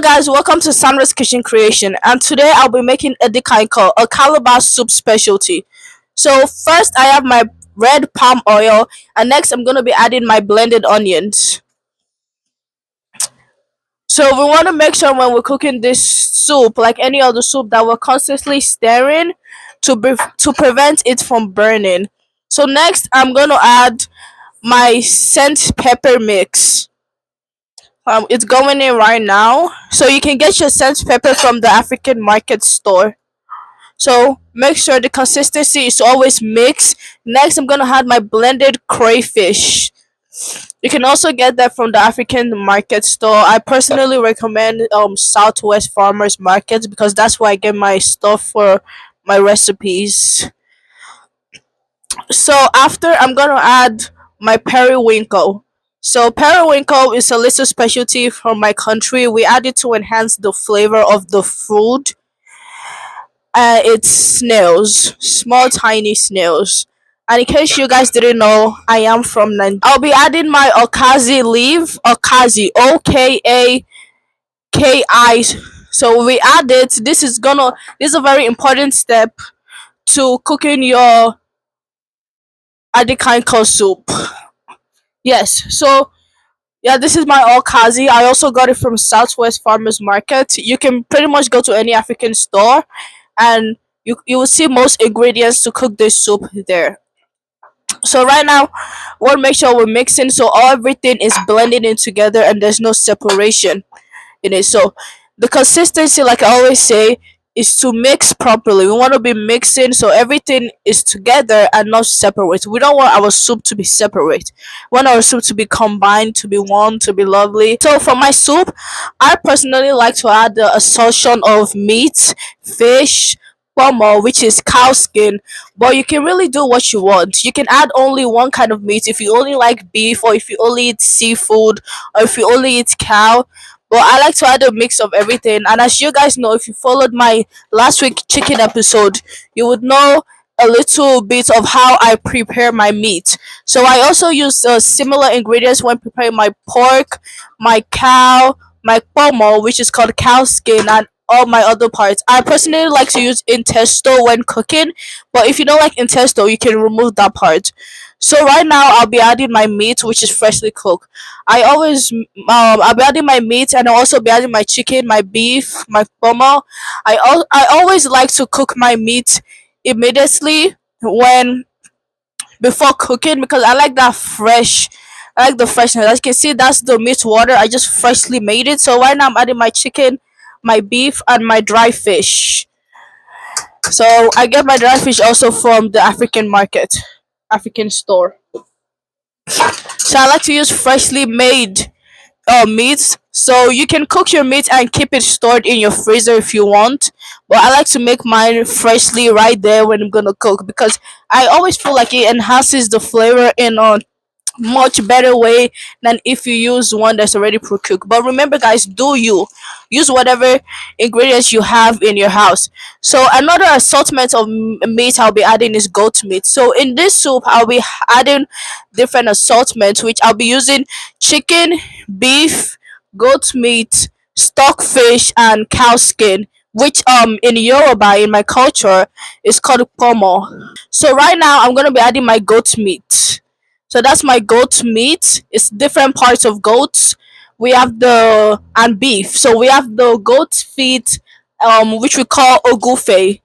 guys, welcome to Sandra's Kitchen Creation, and today I'll be making Edikang Ikong, a Calabar soup specialty. So first I have my red palm oil, and next I'm gonna be adding my blended onions. So we want to make sure when we're cooking this soup, like any other soup, that we're constantly stirring to prevent it from burning. So next I'm gonna add my scent pepper mix. It's going in right now. So you can get your scent pepper from the African market store. So make sure the consistency is always mixed. Next, I'm gonna add my blended crayfish. You can also get that from the African market store. I personally recommend Southwest Farmers Markets because that's where I get my stuff for my recipes. So after, I'm gonna add my periwinkle. So periwinkle is a little specialty from my country. We add it to enhance the flavor of the food. It's snails, small tiny snails. And in case you guys didn't know, I am from Nigeria. I'll be adding my okazi leaf, okazi, OKAKI. So we add it. This is a very important step to cooking your Edikang soup. Yes, so yeah, this is my okazi. I also got it from Southwest Farmers Market. You can pretty much go to any African store and you will see most ingredients to cook this soup there. So right now, we want to make sure we're mixing so everything is blending in together and there's no separation in it. So the consistency, like I always say, is to mix properly. We want to be mixing so everything is together and not separate. We don't want our soup to be separate. We want our soup to be combined, to be one, to be lovely. So for my soup, I personally like to add the assortment of meat, fish, pomo, which is cow skin, but you can really do what you want. You can add only one kind of meat if you only like beef, or if you only eat seafood, or if you only eat cow. But I like to add a mix of everything. And as you guys know, if you followed my last week chicken episode, you would know a little bit of how I prepare my meat. So I also use similar ingredients when preparing my pork, my cow, my pomo, which is called cow skin, and all my other parts. I personally like to use intesto when cooking, but if you don't like intesto, you can remove that part. So right now I'll be adding my meat, which is freshly cooked. I'll be adding my meat, and I'll also be adding my chicken, my beef, my pomo. I always like to cook my meat immediately when before cooking because I like that fresh. I like the freshness. As you can see, that's the meat water. I just freshly made it. So right now I'm adding my chicken, my beef, and my dry fish. So I get my dry fish also from the African market, African store. So I like to use freshly made meats. So you can cook your meat and keep it stored in your freezer if you want. But I like to make mine freshly right there when I'm gonna cook because I always feel like it enhances the flavor in a much better way than if you use one that's already pre-cooked. But remember guys, do you use whatever ingredients you have in your house. So another assortment of meat I'll be adding is goat meat. So in this soup I'll be adding different assortments, which I'll be using chicken, beef, goat meat, stockfish, and cow skin, which in Yoruba, in my culture, is called pomo. So right now I'm gonna be adding my goat meat. So that's my goat meat. It's different parts of goats. We have the and beef. So we have the goat feet, which we call ogufe,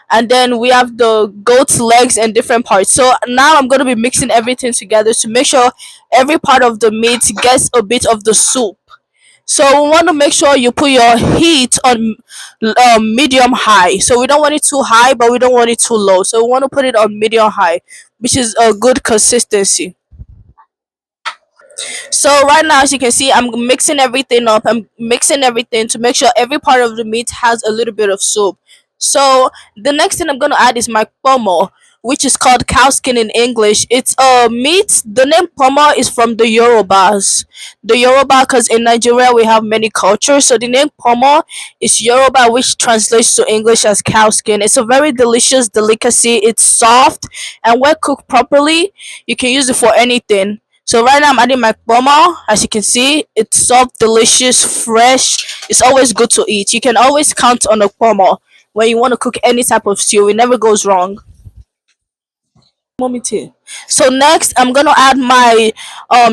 and then we have the goat's legs and different parts. So now I'm gonna be mixing everything together to make sure every part of the meat gets a bit of the soup. So we want to make sure you put your heat on medium high. So we don't want it too high, but we don't want it too low. So we want to put it on medium high, which is a good consistency. So right now, as you can see, I'm mixing everything up. I'm mixing everything to make sure every part of the meat has a little bit of soup. So the next thing I'm gonna add is my pomo, which is called cow skin in English. It's a meat. The name pomo is from the Yorubas. The Yoruba, because in Nigeria we have many cultures. So the name pomo is Yoruba, which translates to English as cow skin. It's a very delicious delicacy. It's soft, and when cooked properly, you can use it for anything. So right now I'm adding my pomo. As you can see, it's soft, delicious, fresh. It's always good to eat. You can always count on a pomo when you want to cook any type of stew. It never goes wrong. Mommy too. So next, I'm gonna add my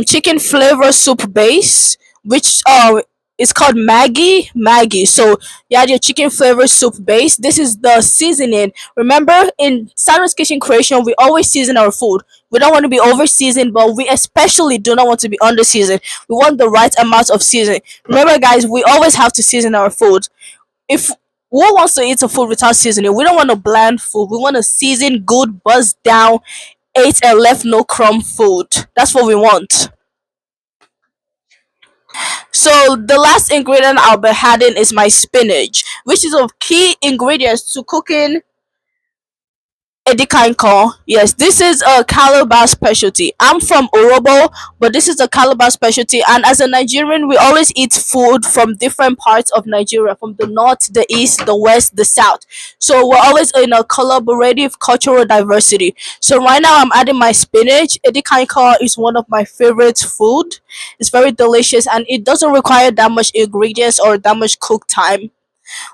chicken flavor soup base, which is called Maggie. So you add your chicken flavor soup base. This is the seasoning. Remember, in Sarah's Kitchen Creation, we always season our food. We don't want to be over seasoned, but we especially do not want to be under seasoned. We want the right amount of seasoning. Remember, guys, we always have to season our food. If who wants to eat a food without seasoning? We don't want a bland food. We want a seasoned, good, buzzed down, ate and left no crumb food. That's what we want. So the last ingredient I'll be adding is my spinach, which is a key ingredients to cooking Edikang Ikong. Yes, this is a Calabar specialty. I'm from Orobo, but this is a Calabar specialty. And as a Nigerian, we always eat food from different parts of Nigeria, from the north, the east, the west, the south. So we're always in a collaborative cultural diversity. So right now, I'm adding my spinach. Edikang Ikong is one of my favorite food. It's very delicious, and it doesn't require that much ingredients or that much cook time.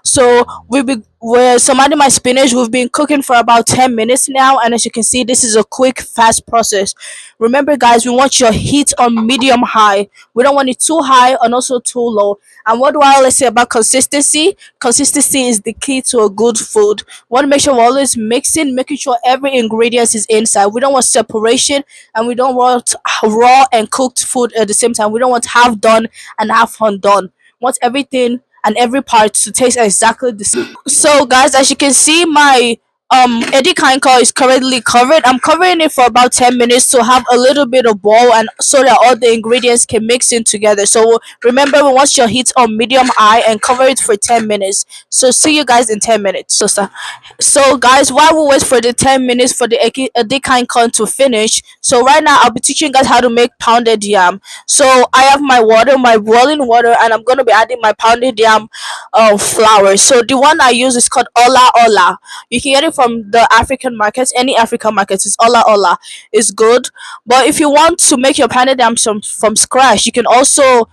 So we're surrounding my spinach. We've been cooking for about 10 minutes now, and as you can see, this is a quick, fast process. Remember, guys, we want your heat on medium high. We don't want it too high and also too low. And what do I always say about consistency? Consistency is the key to a good food. We want to make sure we're always mixing, making sure every ingredient is inside. We don't want separation, and we don't want raw and cooked food at the same time. We don't want half done and half undone. We want everything and every part to taste exactly the same. So guys, as you can see, my Eddie Kanko is currently covered. I'm covering it for about 10 minutes to have a little bit of boil and so that all the ingredients can mix in together. So remember, we want your heat on medium high and cover it for 10 minutes. So see you guys in 10 minutes. So guys, while we wait for the 10 minutes for the Edikang corn to finish, so right now I'll be teaching you guys how to make pounded yam. So I have my water, my boiling water, and I'm gonna be adding my pounded yam flour. So the one I use is called Ola Ola. You can get it from the African markets, any African markets. It's Ola Ola. It's good. But if you want to make your pounded yam from scratch, you can also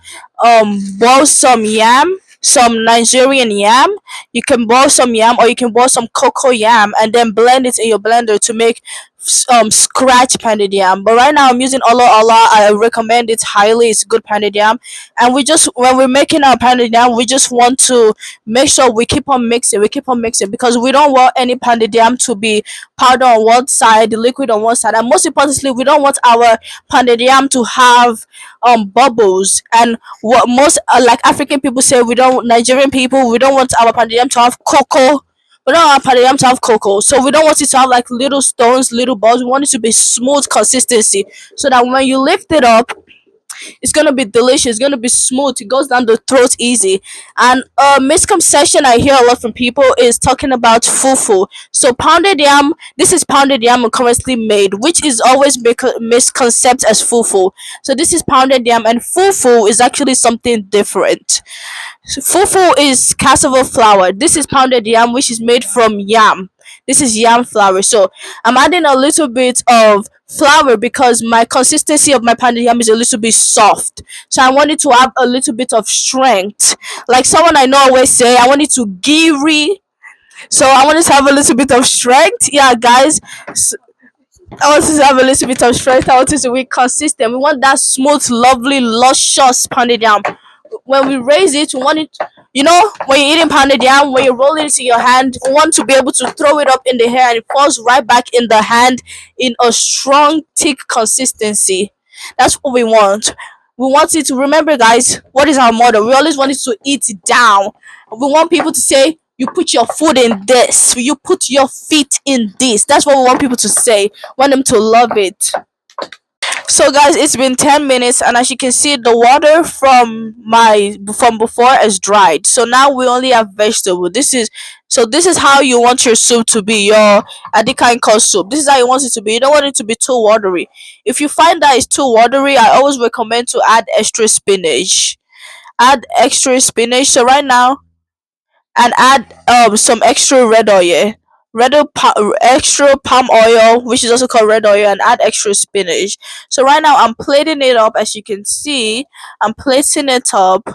boil some yam, some Nigerian yam. You can boil some yam, or you can boil some cocoa yam and then blend it in your blender to make scratch pounded yam. But right now I'm using Ola Ola. I recommend it highly. It's good pounded yam. And we just, when we're making our pounded yam, we just want to make sure we keep on mixing. We keep on mixing because we don't want any pounded yam to be powder on one side, liquid on one side, and most importantly, we don't want our pounded yam to have bubbles. And what most like African people say, we don't, Nigerian people, we don't want our pounded yam to have cocoa. We don't want our yam to have cocoa, so we don't want it to have like little stones, little balls. We want it to be smooth consistency, so that when you lift it up, it's gonna be delicious. It's gonna be smooth. It goes down the throat easy. And a misconception I hear a lot from people is talking about fufu. So pounded yam. This is pounded yam currently made, which is always misconceived as fufu. So this is pounded yam, and fufu is actually something different. So fufu is cassava flour. This is pounded yam, which is made from yam. This is yam flour. So I'm adding a little bit of flour because my consistency of my pounded yam is a little bit soft. So I want it to have a little bit of strength. Like someone I know always say, I want it to gooey. So I want it to have a little bit of strength. Yeah, guys. I want it to have a little bit of strength. I want it to be consistent. We want that smooth, lovely, luscious pounded yam. When we raise it, we want it, when you're eating pounded yam, when you roll it into your hand, we want to be able to throw it up in the air and it falls right back in the hand in a strong, thick consistency. That's what we want. We want it to, remember, guys, what is our motto? We always want it to eat down. We want people to say, you put your foot in this, you put your feet in this. That's what we want people to say. We want them to love it. So guys, it's been 10 minutes, and as you can see, the water from before is dried. So now we only have vegetable. This is how you want your soup to be, your Edikang Ikong soup. This is how you want it to be. You don't want it to be too watery. If you find that it's too watery, I always recommend to add extra spinach. Add extra spinach. So right now, and add some extra red oil. extra palm oil, which is also called red oil, and add extra spinach. So right now I'm plating it up. As you can see, I'm plating it up.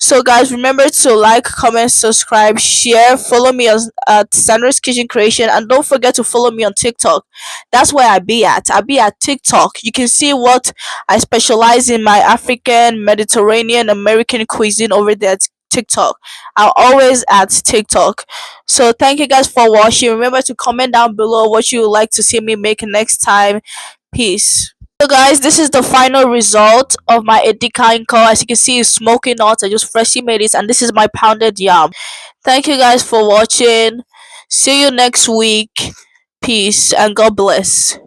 So guys, remember to like, comment, subscribe, share, follow me on at Sandra's Kitchen Creation, and don't forget to follow me on TikTok. That's where I be at. I be at TikTok. You can see what I specialize in, my African, Mediterranean, American cuisine over there at TikTok. I'm always at TikTok. So thank you guys for watching. Remember to comment down below what you would like to see me make next time. Peace. So guys, this is the final result of my Edikang Ikong. As you can see, it's smoking hot. I just freshly made it, and this is my pounded yam. Thank you guys for watching. See you next week. Peace and God bless.